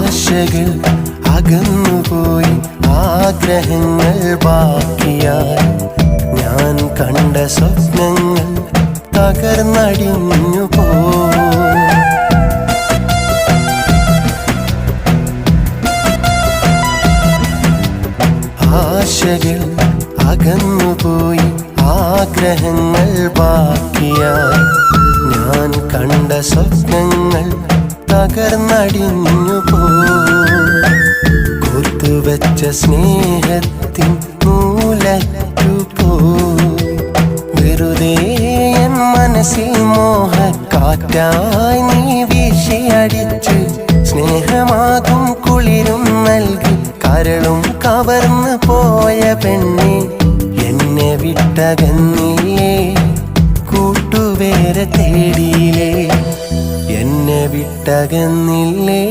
ആശകൾ അകന്നുപോയി, ആഗ്രഹങ്ങൾ ബാക്കിയായി. ഞാൻ കണ്ട സ്വപ്നങ്ങൾ തകർന്നടിഞ്ഞു പോയി. ആശകൾ അകന്നുപോയി, ആഗ്രഹങ്ങൾ ബാക്കിയായി. ഞാൻ കണ്ട സ്വപ്നങ്ങൾ തകർന്നടിഞ്ഞു പോയി. കോർത്തുവെച്ച സ്നേഹത്തിൻ മൂലറ്റു പോയി. വെറുതെ എൻ മനസ്സിൽ മോഹക്കാറ്റായി നീ വീശിയടിച്ച്, സ്നേഹമാകും കുളിരും നൽകി കരളും കവർന്നു പോയ പെണ്ണെ. എന്നെ വിട്ടകന്നില്ലേ, കൂട്ടുവേറെ തേടിയില്ലേ, എന്നെ വിട്ടകന്നില്ലേ.